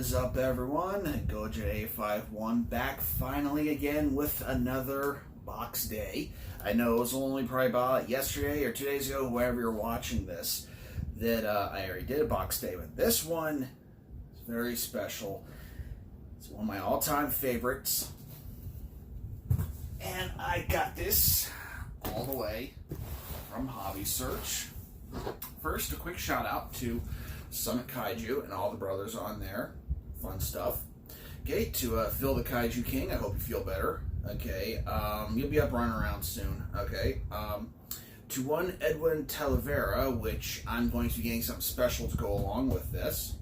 Is up, everyone? Godzilla 851 back finally again with another box day. I know it was only probably about yesterday or 2 days ago, wherever you're watching this, that I already did a box day, but this one is very special. It's one of my all-time favorites, and I got this all the way from Hobby Search. First, a quick shout out to Summit Kaiju and all the brothers on there. Fun stuff. Okay, to Phil the Kaiju King, I hope you feel better. Okay, you'll be up running around soon. Okay, to one Edwin Talavera, which I'm going to be getting something special to go along with this.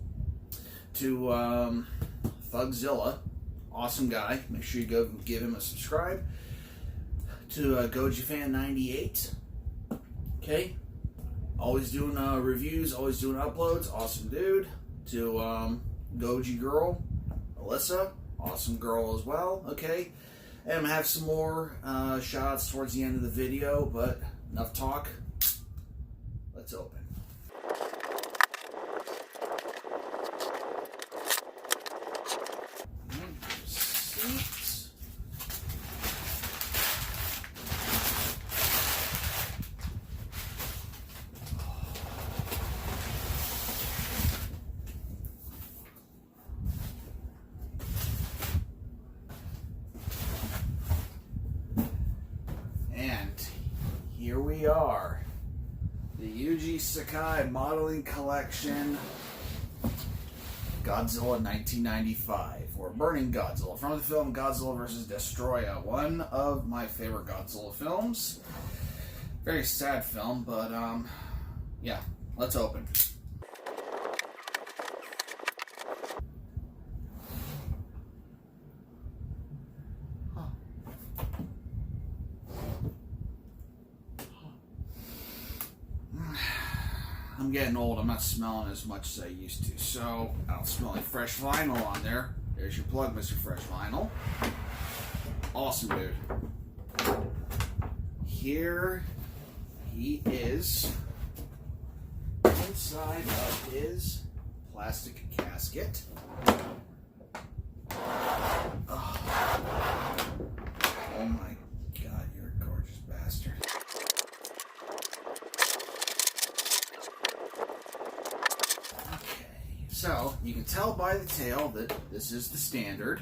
To Thugzilla, awesome guy. Make sure you go give him a subscribe. To GojiFan98. Okay, always doing reviews, always doing uploads. Awesome dude. To Goji Girl, Alyssa, awesome girl as well. Okay, and I'm gonna have some more shout outs towards the end of the video, but enough talk. Let's open. Here we are, the Yuji Sakai Modeling Collection, Godzilla 1995, or Burning Godzilla, from the film Godzilla vs. Destroya, one of my favorite Godzilla films. Very sad film, but yeah, let's open. I'm getting old. I'm not smelling as much as I used to, so I'll smell like fresh vinyl on there. There's your plug, Mr. Fresh Vinyl. Awesome, dude. Here he is inside of his plastic casket. Oh my God, you're a gorgeous bastard. So, you can tell by the tail that this is the standard,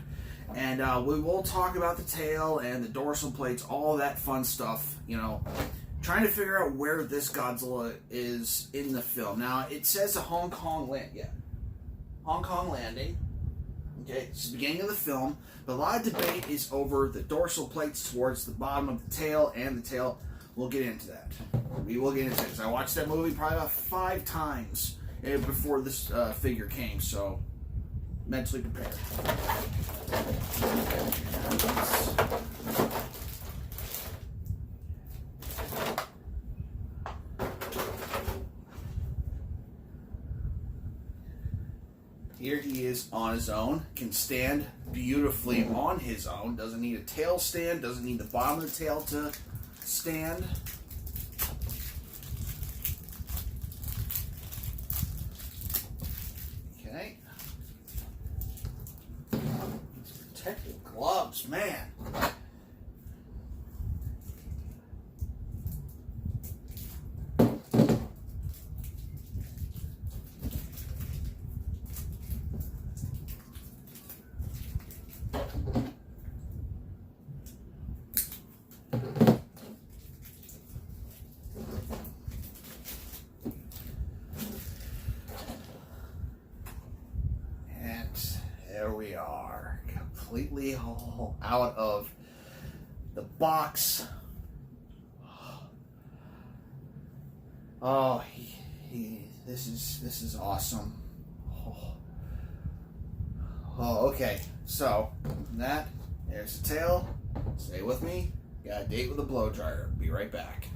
and we will talk about the tail and the dorsal plates, all that fun stuff, you know, trying to figure out where this Godzilla is in the film. Now, it says a Hong Kong landing, okay, it's the beginning of the film, but a lot of debate is over the dorsal plates towards the bottom of the tail and the tail. We'll get into that. We will get into it, because I watched that movie probably about 5 times before this figure came, so mentally prepared. Here he is on his own, can stand beautifully on his own, doesn't need a tail stand, doesn't need the bottom of the tail to stand. Protective gloves, man. And there we are. Completely out of the box. Oh, this is awesome. Oh, okay. So there's the tail. Stay with me. Got a date with a blow dryer. Be right back.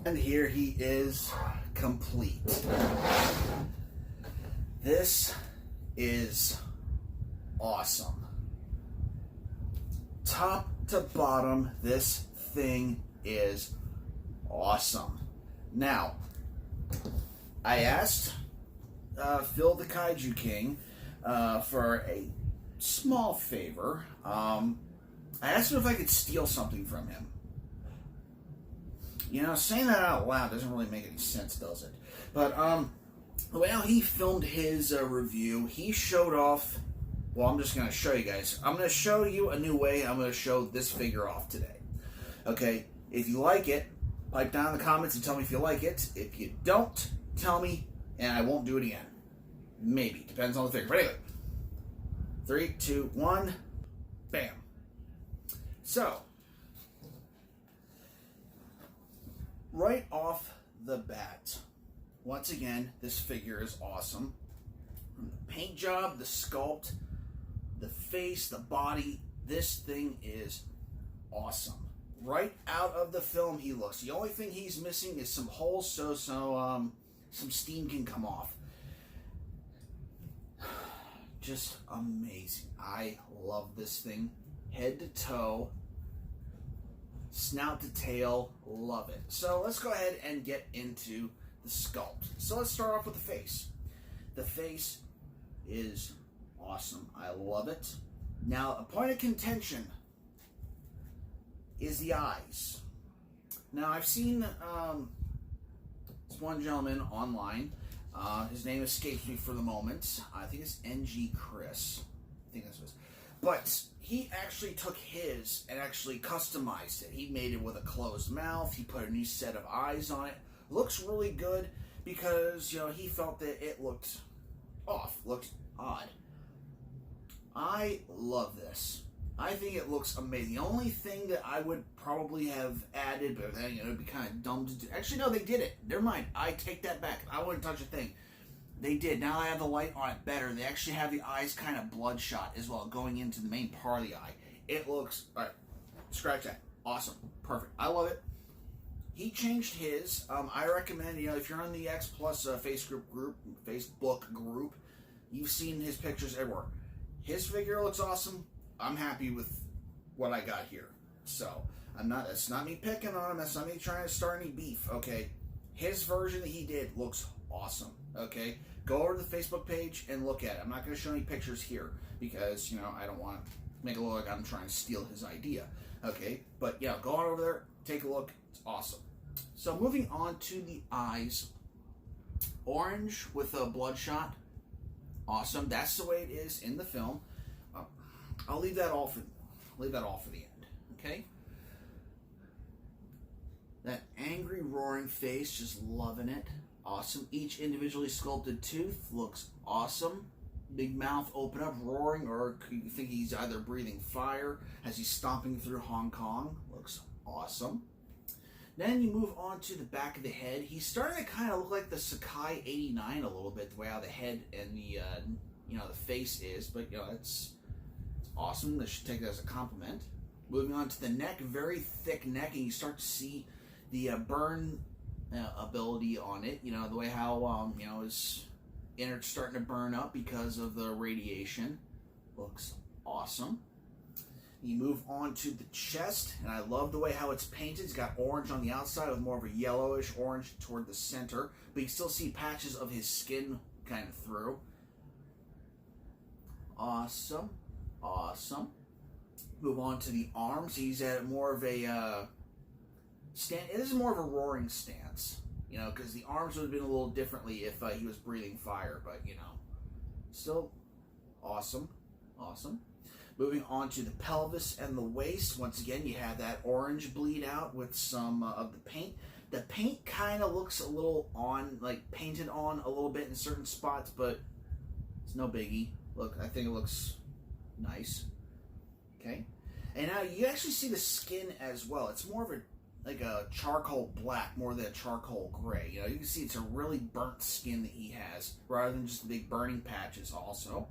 And here he is, complete. This is awesome. Top to bottom, this thing is awesome. Now, I asked Phil the Kaiju King for a small favor. I asked him if I could steal something from him. You know, saying that out loud doesn't really make any sense, does it? But the way how he filmed his review, he showed off. Well, I'm just going to show you guys. I'm going to show you a new way I'm going to show this figure off today. Okay, if you like it, pipe down in the comments and tell me if you like it. If you don't, tell me, and I won't do it again. Maybe. Depends on the figure. But anyway, 3, 2, 1, bam. So, right off the bat, once again, this figure is awesome. From the paint job, the sculpt, the face, the body, this thing is awesome. Right out of the film, he looks. The only thing he's missing is some holes so some steam can come off. Just amazing. I love this thing. Head to toe, snout to tail, love it. So let's go ahead and get into the sculpt. So let's start off with the face. The face is awesome. I love it. Now, a point of contention is the eyes. Now, I've seen this one gentleman online. His name escapes me for the moment. I think it's NG Chris. I think that's what it is. But he actually took his and actually customized it. He made it with a closed mouth. He put a new set of eyes on it. Looks really good because, you know, he felt that it looked off, looked odd. I love this. I think it looks amazing. The only thing that I would probably have added, but then, you know, it'd be kind of dumb to do. Actually, no, they did it. Never mind. I take that back. I wouldn't touch a thing. They did. Now I have the light on it better. They actually have the eyes kind of bloodshot as well, going into the main part of the eye. It looks, all right, scratch that. Awesome. Perfect. I love it. He changed his. I recommend, you know, if you're on the X Plus Facebook group, you've seen his pictures everywhere. His figure looks awesome. I'm happy with what I got here. So, that's not me picking on him. That's not me trying to start any beef, okay? His version that he did looks awesome, okay? Go over to the Facebook page and look at it. I'm not going to show any pictures here because, you know, I don't want to make it look like I'm trying to steal his idea, okay? But, yeah, go on over there, take a look. It's awesome. So, moving on to the eyes. Orange with a bloodshot. Awesome. That's the way it is in the film. I'll leave that all for the end. Okay. That angry roaring face, just loving it. Awesome. Each individually sculpted tooth looks awesome. Big mouth open up, roaring, or you think he's either breathing fire as he's stomping through Hong Kong. Looks awesome. Then you move on to the back of the head. He's starting to kind of look like the Sakai 89 a little bit, the way how the head and the the face is. But, you know, it's awesome. They should take it as a compliment. Moving on to the neck, very thick neck, and you start to see the burn ability on it. You know, the way how his innards starting to burn up because of the radiation. Looks awesome. You move on to the chest, and I love the way how it's painted. It's got orange on the outside with more of a yellowish orange toward the center, but you still see patches of his skin kind of through. Awesome. Awesome. Move on to the arms. He's at more of a stand. This is more of a roaring stance, you know, because the arms would have been a little differently if he was breathing fire, but, you know, still awesome. Awesome. Moving on to the pelvis and the waist. Once again, you have that orange bleed out with some of the paint. The paint kind of looks a little painted on a little bit in certain spots, but it's no biggie. Look, I think it looks nice. Okay. And now you actually see the skin as well. It's more of a charcoal black more than a charcoal gray. You know, you can see it's a really burnt skin that he has rather than just the big burning patches also.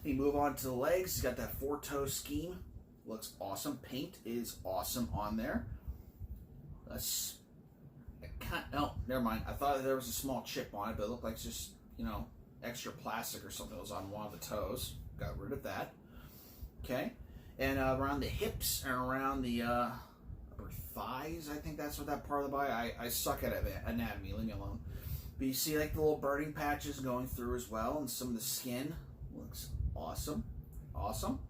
You move on to the legs. He's got that four-toe scheme. Looks awesome. Paint is awesome on there. That's Oh, never mind. I thought there was a small chip on it, but it looked like just, extra plastic or something that was on one of the toes. Got rid of that. Okay. And around the hips and around the upper thighs, I think that's what that part of the body. I suck at anatomy, leave me alone. But you see like the little burning patches going through as well, and some of the skin looks awesome. Awesome.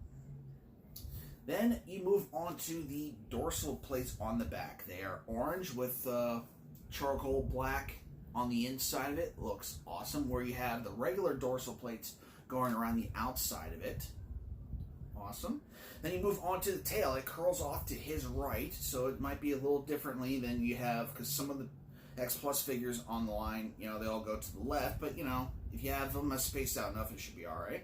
Then you move on to the dorsal plates on the back. They are orange with charcoal black on the inside of it. Looks awesome. Where you have the regular dorsal plates going around the outside of it. Awesome. Then you move on to the tail. It curls off to his right, so it might be a little differently than you have, because some of the X Plus figures on the line, they all go to the left, but if you have them spaced out enough, it should be alright.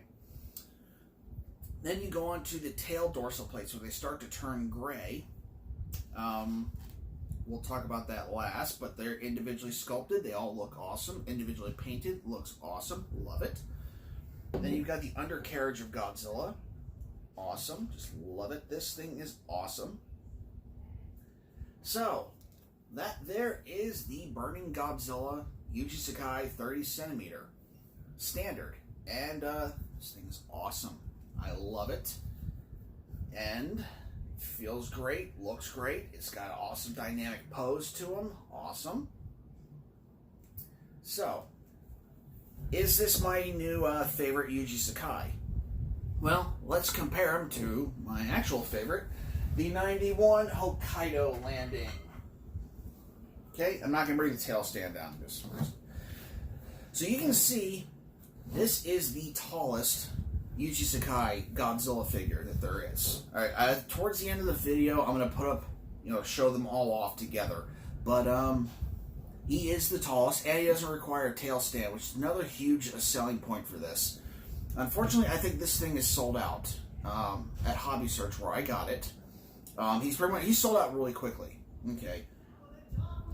Then you go on to the tail dorsal plates where they start to turn gray. We'll talk about that last, but they're individually sculpted. They all look awesome. Individually painted, looks awesome. Love it. Then you've got the undercarriage of Godzilla. Awesome. Just love it. This thing is awesome. So, that there is the Burning Godzilla Yuji Sakai 30 centimeter standard. And this thing is awesome. I love it. And feels great, looks great. It's got an awesome dynamic pose to him. Awesome. So, is this my new favorite Yuji Sakai? Well, let's compare him to my actual favorite, the 91 Hokkaido Landing. Okay, I'm not going to bring the tail stand down this first. So you can see, this is the tallest Yuji Sakai Godzilla figure that there is. Alright, towards the end of the video, I'm going to put up, show them all off together. But, he is the tallest, and he doesn't require a tail stand, which is another huge selling point for this. Unfortunately, I think this thing is sold out at Hobby Search where I got it. He's sold out really quickly. Okay,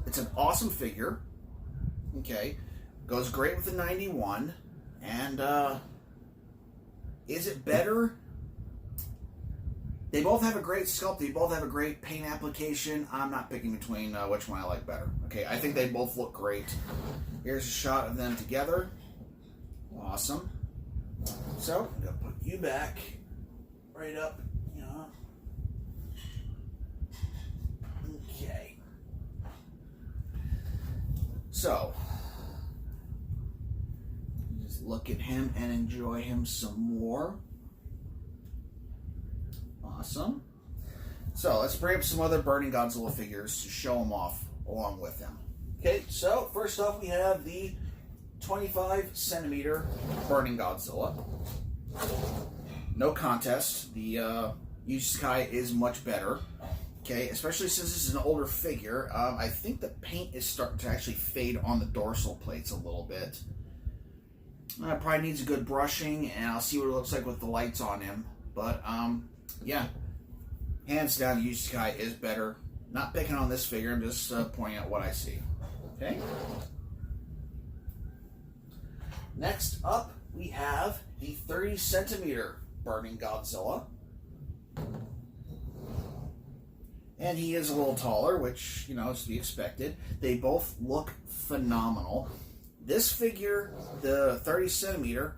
it's an awesome figure. Okay, goes great with the 91, and is it better? They both have a great sculpt. They both have a great paint application. I'm not picking between which one I like better. Okay, I think they both look great. Here's a shot of them together. Awesome. So, I'm going to put you back right up. Okay. So, just look at him and enjoy him some more. Awesome. So, let's bring up some other Burning Godzilla figures to show them off along with him. Okay, so first off we have the 25 centimeter Burning Godzilla. No contest. The Yuji Sakai is much better. Okay, especially since this is an older figure. I think the paint is starting to actually fade on the dorsal plates a little bit. Probably needs a good brushing, and I'll see what it looks like with the lights on him. But, yeah. Hands down, Yuji Sakai is better. Not picking on this figure, I'm just pointing out what I see. Okay? Next up, we have the 30 centimeter Burning Godzilla. And he is a little taller, which, is to be expected. They both look phenomenal. This figure, the 30 centimeter,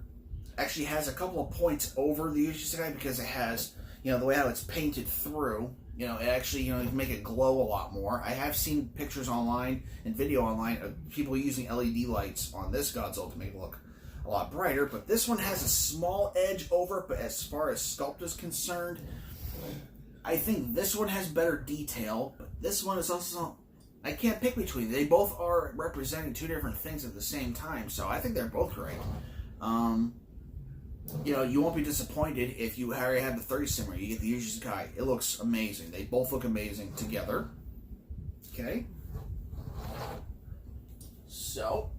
actually has a couple of points over the Yuji Sakai because it has, the way how it's painted through. It actually, you can make it glow a lot more. I have seen pictures online and video online of people using LED lights on this Godzilla to make it look a lot brighter, but this one has a small edge over it, but as far as sculpt is concerned, I think this one has better detail, but this one is also, I can't pick between. They both are representing two different things at the same time, so I think they're both great. You won't be disappointed if you already have the 30 centimeter, you get the Yuji Sakai. It looks amazing. They both look amazing together. Okay. So,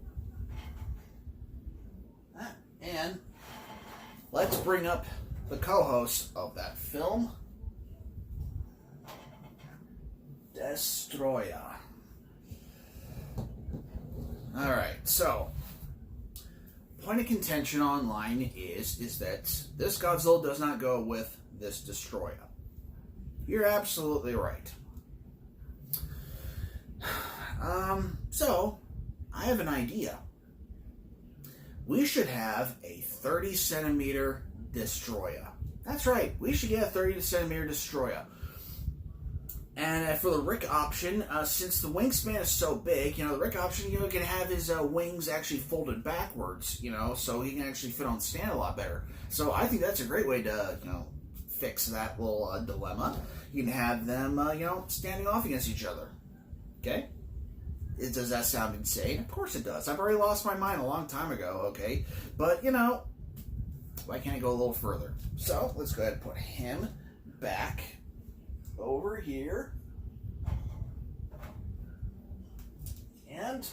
and let's bring up the co-host of that film, Destroyer. Alright, so point of contention online is that this Godzilla does not go with this Destroyer. You're absolutely right. So, I have an idea. We should have a 30 centimeter destroyer. That's right, we should get a 30 centimeter destroyer. And for the Rick option, since the wingspan is so big, the Rick option, can have his wings actually folded backwards, so he can actually fit on the stand a lot better. So I think that's a great way to, fix that little dilemma. You can have them, standing off against each other. Okay? Does that sound insane? Of course it does. I've already lost my mind a long time ago, okay? But, why can't I go a little further? So, let's go ahead and put him back over here. And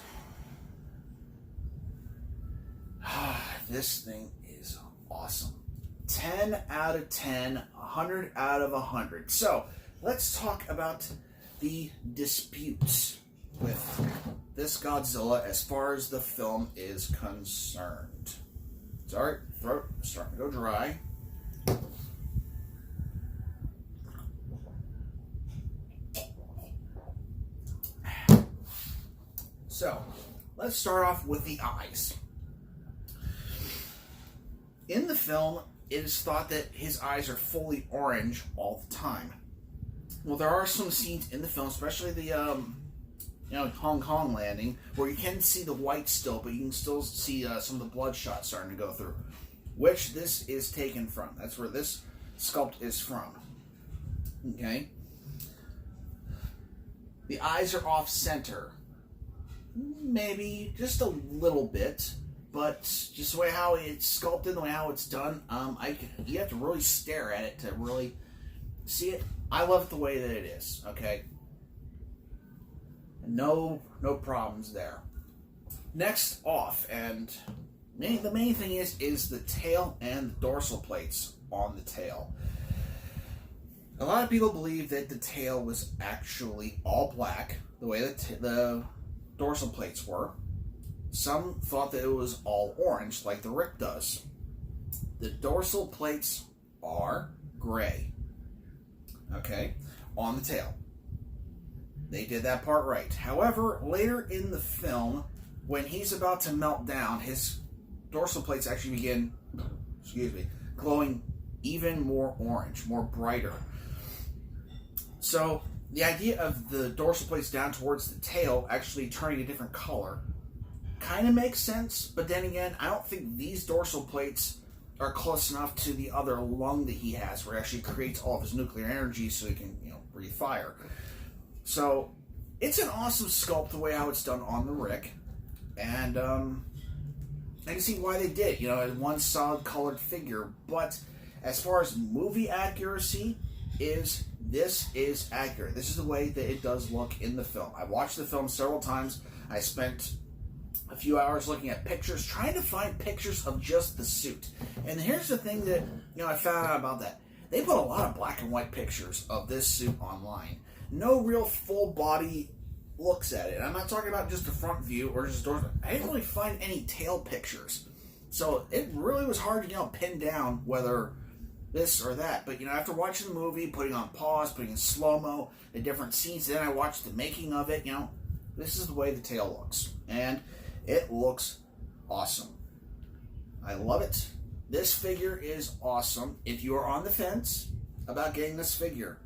this thing is awesome. 10 out of 10, 100 out of 100. So, let's talk about the disputes with this Godzilla as far as the film is concerned. Sorry, throat starting to go dry. So, let's start off with the eyes. In the film, it is thought that his eyes are fully orange all the time. Well, there are some scenes in the film, especially the Hong Kong landing, where you can see the white still, but you can still see some of the bloodshot starting to go through, which this is taken from. That's where this sculpt is from. Okay? The eyes are off center. Maybe just a little bit, but just the way how it's sculpted, the way how it's done, you have to really stare at it to really see it. I love it the way that it is, okay? No problems there. Next off, and the main thing is the tail and the dorsal plates on the tail. A lot of people believe that the tail was actually all black, the way that the dorsal plates were. Some thought that it was all orange, like the Rick does. The dorsal plates are gray, okay, on the tail. They did that part right. However, later in the film, when he's about to melt down, his dorsal plates actually begin, glowing even more orange, more brighter. So, the idea of the dorsal plates down towards the tail actually turning a different color kind of makes sense, but then again, I don't think these dorsal plates are close enough to the other lung that he has, where it actually creates all of his nuclear energy so he can, breathe fire. So, it's an awesome sculpt the way how it's done on the Rick, and I can see why they did, one solid colored figure, but as far as movie accuracy this is accurate. This is the way that it does look in the film. I watched the film several times. I spent a few hours looking at pictures, trying to find pictures of just the suit. And here's the thing that, I found out about that. They put a lot of black and white pictures of this suit online. No real full body looks at it. I'm not talking about just the front view or just doors. I didn't really find any tail pictures. So it really was hard to, pin down whether this or that. But, after watching the movie, putting on pause, putting in slow-mo, the different scenes, then I watched the making of it, this is the way the tail looks. And it looks awesome. I love it. This figure is awesome. If you are on the fence about getting this figure,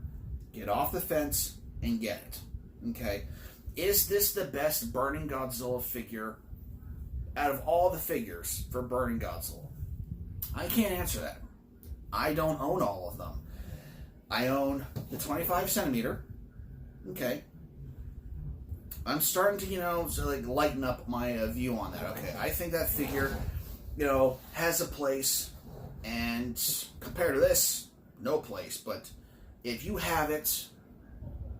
get off the fence and get it. Okay? Is this the best Burning Godzilla figure out of all the figures for Burning Godzilla? I can't answer that. I don't own all of them. I own the 25 centimeter. Okay. I'm starting to, lighten up my view on that. Okay, I think that figure, has a place, and compared to this, no place. But if you have it,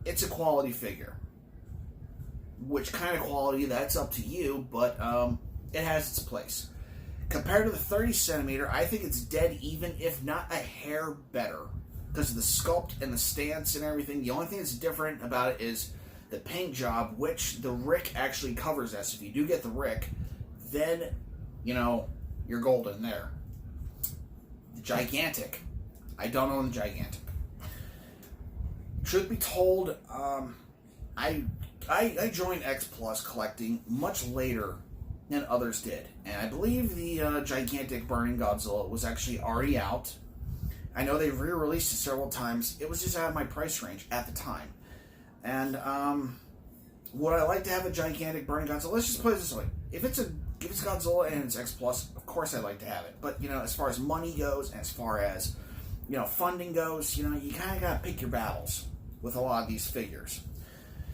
it's a quality figure. Which kind of quality, that's up to you, but it has its place. Compared to the 30 centimeter, I think it's dead even, if not a hair better. Because of the sculpt and the stance and everything. The only thing that's different about it is the paint job, which the Rick actually covers that. So if you do get the Rick, then, you're golden there. The Gigantic. I don't own the Gigantic. Truth be told, I joined X Plus collecting much later than others did, and I believe the gigantic Burning Godzilla was actually already out. I know they've re-released it several times. It was just out of my price range at the time. And would I like to have a gigantic Burning Godzilla? Let's just put it this way: if it's Godzilla and it's X Plus, of course I'd like to have it. But as far as money goes, and as far as funding goes, you kind of gotta pick your battles with a lot of these figures.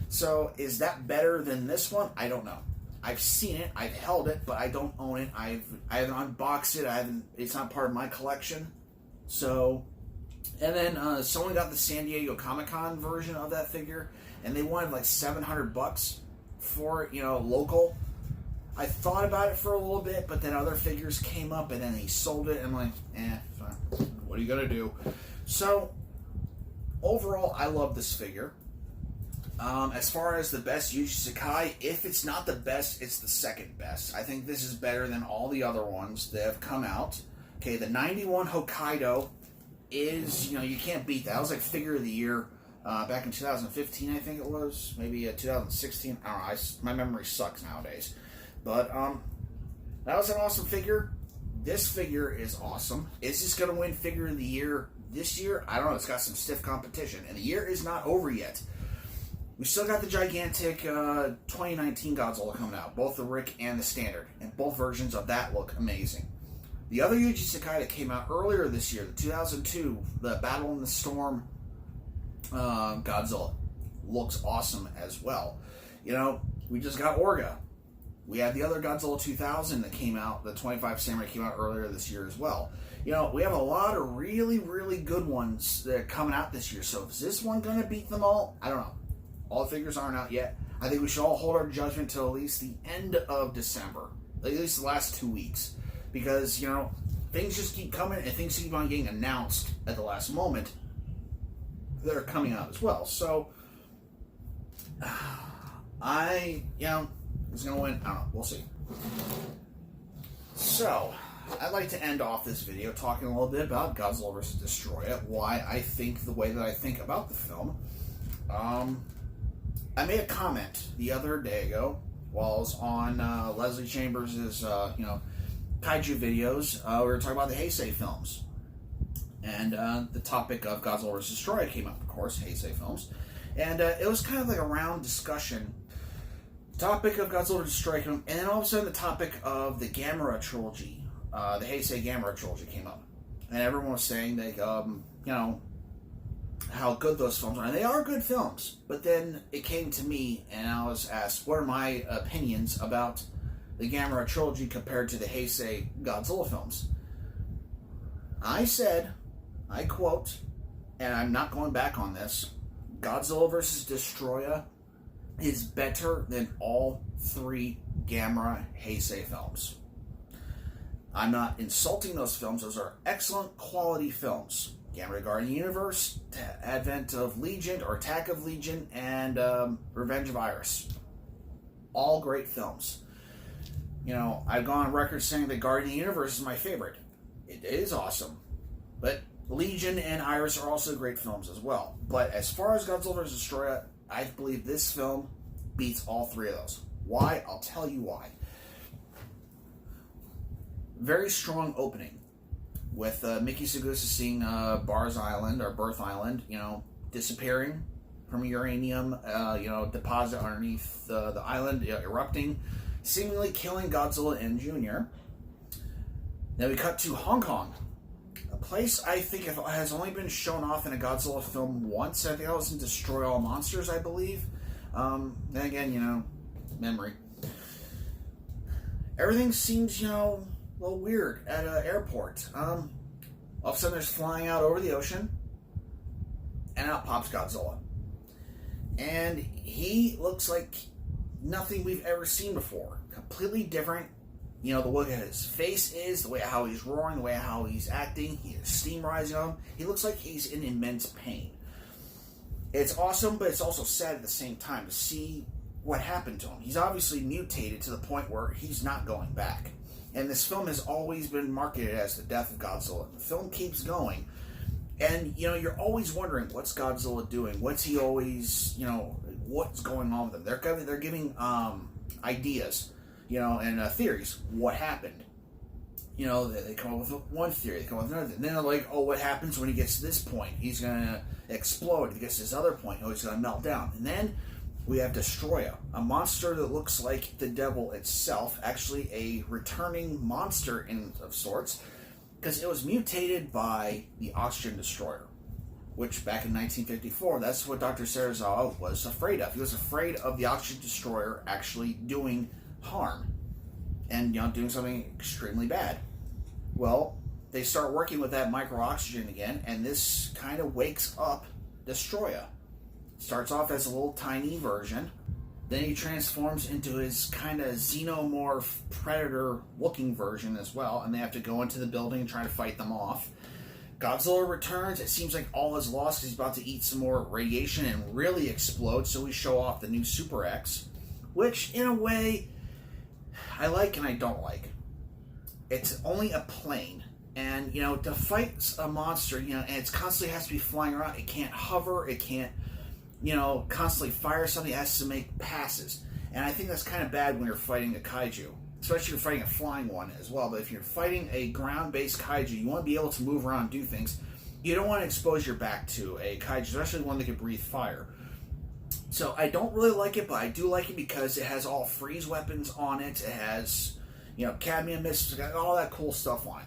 So is that better than this one? I don't know. I've seen it, I've held it, but I don't own it. I haven't unboxed it. It's not part of my collection. So, and then someone got the San Diego Comic-Con version of that figure, and they wanted like $700 for local. I thought about it for a little bit, but then other figures came up, and then he sold it. And I'm like, fine. What are you gonna do? So, overall, I love this figure. As far as the best Yuji Sakai, if it's not the best, it's the second best. I think this is better than all the other ones that have come out. Okay, the 91 Hokkaido is, you can't beat that. That was like figure of the year back in 2015, I think it was. Maybe 2016. I don't know. My memory sucks nowadays. But that was an awesome figure. This figure is awesome. Is this going to win figure of the year this year? I don't know. It's got some stiff competition. And the year is not over yet. We still got the gigantic 2019 Godzilla coming out, both the Rick and the Standard, and both versions of that look amazing. The other Yuji Sakai that came out earlier this year, the 2002, the Battle in the Storm Godzilla, looks awesome as well. We just got Orga. We had the other Godzilla 2000 that came out, the 25 Samurai came out earlier this year as well. We have a lot of really, really good ones that are coming out this year. So is this one going to beat them all? I don't know. All the figures aren't out yet. I think we should all hold our judgment till at least the end of December. At least the last 2 weeks. Because, things just keep coming and things keep on getting announced at the last moment that are coming out as well. So, who's going to win? I don't know. We'll see. So, I'd like to end off this video talking a little bit about Godzilla vs. Destroyer, why I think the way that I think about the film. I made a comment the other day ago while I was on Leslie Chambers' kaiju videos. We were talking about the Heisei films. And the topic of Godzilla vs. Destroyer came up, of course, Heisei films. And it was kind of like a round discussion. Topic of Godzilla vs. Destroyer came up, and then all of a sudden the topic of the Gamera trilogy, the Heisei Gamera trilogy came up. And everyone was saying that, how good those films are. And they are good films. But then it came to me, and I was asked, what are my opinions about the Gamera trilogy compared to the Heisei Godzilla films? I said, I quote, and I'm not going back on this, Godzilla vs. Destroyer is better than all three Gamera Heisei films. I'm not insulting those films. Those are excellent quality films. Gamera Guardian Universe, Advent of Legion, or Attack of Legion, and Revenge of Iris. All great films. I've gone on record saying that Guardian of the Universe is my favorite. It is awesome. But Legion and Iris are also great films as well. But as far as Godzilla vs. Destroyer, I believe this film beats all three of those. Why? I'll tell you why. Very strong opening. With Miki Sugusa seeing Bar's Island, or Birth Island, disappearing from a uranium, deposit underneath the island, erupting, seemingly killing Godzilla and Jr. Then we cut to Hong Kong, a place I think has only been shown off in a Godzilla film once. I think that was in Destroy All Monsters, I believe. Then again, memory. Everything seems, a little weird at an airport. All of a sudden there's flying out over the ocean, and out pops Godzilla. And he looks like nothing we've ever seen before. Completely different. The way his face is, the way how he's roaring, the way how he's acting, he has steam rising on him. He looks like he's in immense pain. It's awesome, but it's also sad at the same time to see what happened to him. He's obviously mutated to the point where he's not going back. And this film has always been marketed as the death of Godzilla. The film keeps going, And, you're always wondering, what's Godzilla doing? What's he always, what's going on with him? They're giving ideas, and theories. What happened? They come up with one theory, they come up with another. And then they're like, oh, what happens when he gets to this point? He's going to explode. If he gets to this other point, he's going to melt down. And then we have Destroya, a monster that looks like the devil itself, actually a returning monster of sorts, because it was mutated by the Oxygen Destroyer, which back in 1954, that's what Dr. Serizawa was afraid of. He was afraid of the Oxygen Destroyer actually doing harm and doing something extremely bad. Well, they start working with that micro-oxygen again, and this kind of wakes up Destroya. Starts off as a little tiny version, then he transforms into his kind of xenomorph predator-looking version as well, and they have to go into the building and try to fight them off. Godzilla returns. It seems like all is lost because he's about to eat some more radiation and really explode, so we show off the new Super X, which, in a way, I like and I don't like. It's only a plane, and, to fight a monster, and it constantly has to be flying around. It can't hover. It can't constantly fire something. It has to make passes. And I think that's kind of bad when you're fighting a kaiju. Especially if you're fighting a flying one as well. But if you're fighting a ground-based kaiju, you want to be able to move around and do things. You don't want to expose your back to a kaiju, especially one that can breathe fire. So I don't really like it, but I do like it because it has all freeze weapons on it. It has, cadmium missiles, got all that cool stuff on it.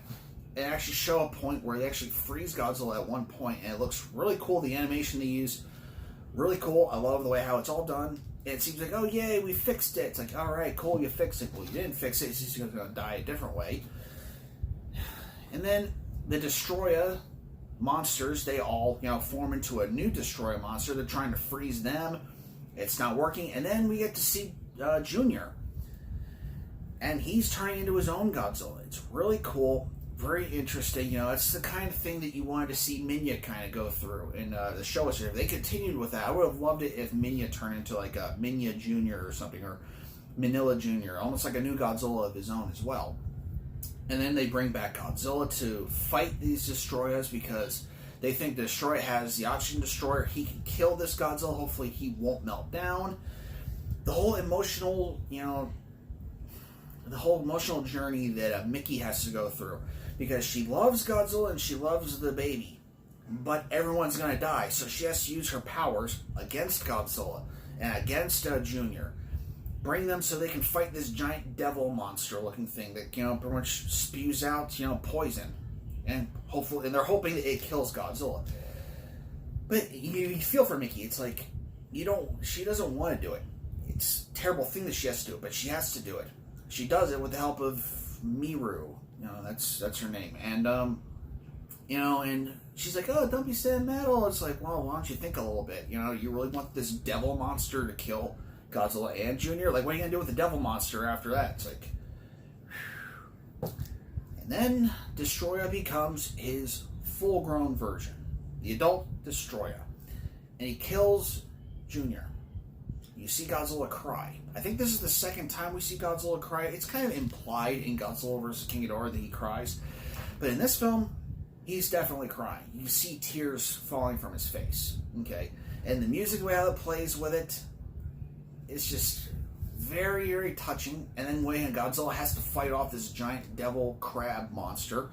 They actually show a point where they actually freeze Godzilla at one point, and it looks really cool. The animation they use, really cool. I love the way how it's all done. And it seems like, oh, yay, we fixed it. It's like, all right, cool, you fixed it. Well, you didn't fix it. It's just going to die a different way. And then the Destroya monsters, they all, form into a new Destroya monster. They're trying to freeze them. It's not working. And then we get to see Junior. And he's turning into his own Godzilla. It's really cool. Very interesting. It's the kind of thing that you wanted to see Minya kind of go through in the show. If they continued with that, I would have loved it if Minya turned into like a Minya Jr. or something, or Manila Jr., almost like a new Godzilla of his own as well. And then they bring back Godzilla to fight these Destroyers because they think the Destroyer has the Oxygen Destroyer. He can kill this Godzilla. Hopefully he won't melt down. The whole emotional, journey that Mickey has to go through. Because she loves Godzilla and she loves the baby. But everyone's going to die. So she has to use her powers against Godzilla and against Junior. Bring them so they can fight this giant devil monster looking thing that, pretty much spews out, poison. And they're hoping that it kills Godzilla. But you feel for Mickey. It's like, she doesn't want to do it. It's a terrible thing that she has to do it, but she has to do it. She does it with the help of Miru. That's her name. And, and she's like, oh, don't be sentimental. It's like, well, why don't you think a little bit? You really want this devil monster to kill Godzilla and Junior? Like, what are you going to do with the devil monster after that? It's like, and then Destroya becomes his full-grown version, the adult Destroya. And he kills Junior. You see Godzilla cry. I think this is the second time we see Godzilla cry. It's kind of implied in Godzilla vs. King Ghidorah that he cries. But in this film, he's definitely crying. You see tears falling from his face. Okay? And the music, the way how it plays with it, is just very, very touching. And then when Godzilla has to fight off this giant devil crab monster,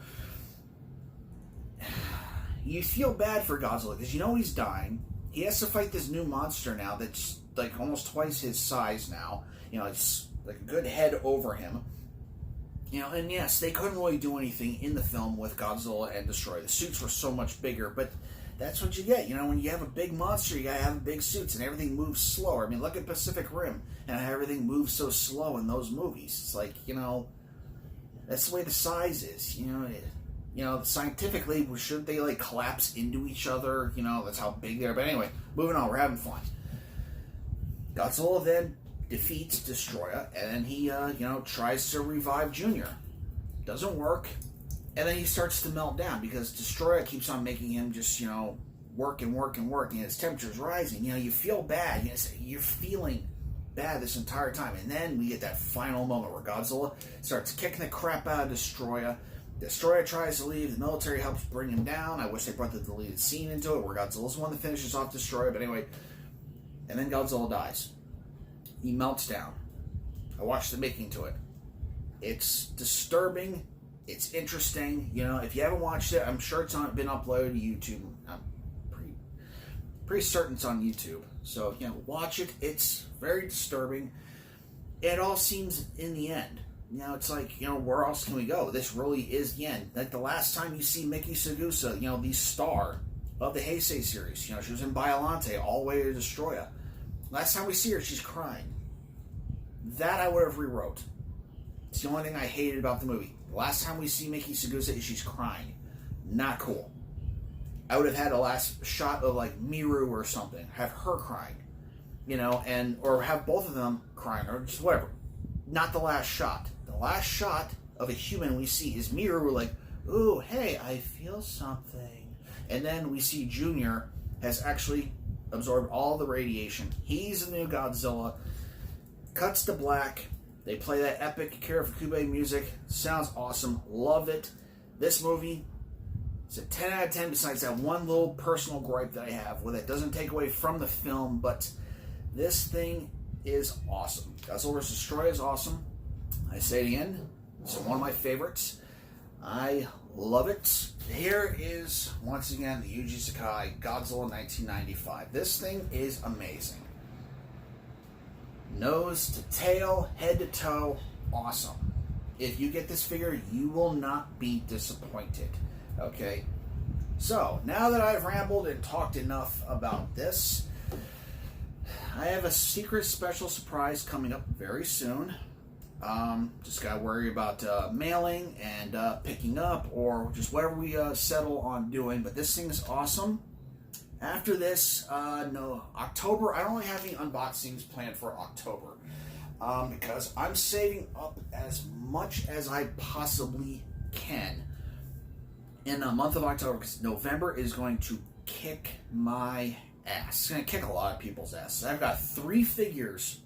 you feel bad for Godzilla because he's dying. He has to fight this new monster now that's like almost twice his size now. It's like a good head over him. And yes, they couldn't really do anything in the film with Godzilla and Destroy. The suits were so much bigger, but that's what you get. When you have a big monster, you gotta have big suits, and everything moves slower. I mean, look at Pacific Rim, and how everything moves so slow in those movies. It's like, that's the way the size is. Scientifically, shouldn't they like collapse into each other? That's how big they are. But anyway, moving on, we're having fun. Godzilla then defeats Destroya, and then he, tries to revive Junior. Doesn't work, and then he starts to melt down because Destroya keeps on making him just, work and work and work, and his temperature's rising. You feel bad. You're feeling bad this entire time, and then we get that final moment where Godzilla starts kicking the crap out of Destroya, Destroyer tries to leave. The military helps bring him down. I wish they brought the deleted scene into it where Godzilla's the one that finishes off Destroyer. But anyway, and then Godzilla dies. He melts down. I watched the making to it. It's disturbing. It's interesting. You know, if you haven't watched it, I'm sure it's been uploaded to YouTube. I'm pretty certain it's on YouTube. So, you know, watch it. It's very disturbing. It all seems in the end. You know, it's like, you know, where else can we go? This really is the end. Like the last time you see Miki Sagusa, you know, the star of the Heisei series, you know, she was in Biollante all the way to Destroya. Last time we see her, she's crying. That I would have rewrote. It's the only thing I hated about the movie. The last time we see Miki Sagusa, she's crying. Not cool. I would have had a last shot of like Miru or something. Have her crying. You know, and or have both of them crying or just whatever. Not the last shot. The last shot of a human we see is Miru like, ooh, hey, I feel something. And then we see Junior has actually absorbed all the radiation. He's the new Godzilla. Cuts to black. They play that epic Akira Fukube music. Sounds awesome. Love it. This movie is a 10 out of 10 besides that one little personal gripe that I have with it. Doesn't take away from the film, but this thing is awesome. Godzilla vs. Destroyer is awesome. I say it again. It's one of my favorites. I love it. Here is, once again, the Yuji Sakai Godzilla 1995. This thing is amazing. Nose to tail, head to toe, awesome. If you get this figure, you will not be disappointed. Okay? So, now that I've rambled and talked enough about this, I have a secret special surprise coming up very soon. Just gotta worry about mailing and picking up or just whatever we settle on doing. But this thing is awesome. After this, no, October, I don't really have any unboxings planned for October. Because I'm saving up as much as I possibly can in the month of October, because November is going to kick my ass. It's going to kick a lot of people's asses. I've got 3 figures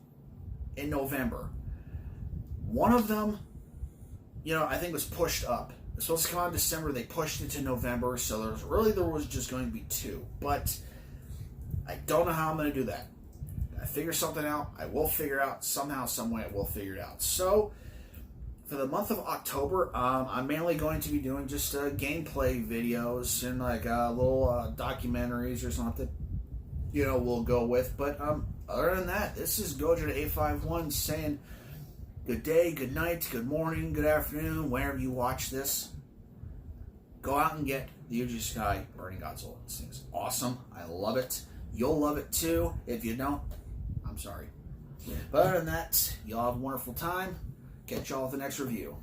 in November. One of them, you know, I think was pushed up. It was supposed to come out in December. They pushed it to November, so there was just going to be 2. But I don't know how I'm going to do that. I figure something out. I will figure it out somehow, some way. I will figure it out. So for the month of October, I'm mainly going to be doing just gameplay videos and like little documentaries or something. You know, we'll go with. But other than that, this is Gojo851 saying good day, good night, good morning, good afternoon, whenever you watch this. Go out and get the Yuji Sakai Burning Godzilla. This thing is awesome. I love it. You'll love it too. If you don't, I'm sorry. But other than that, y'all have a wonderful time. Catch y'all at the next review.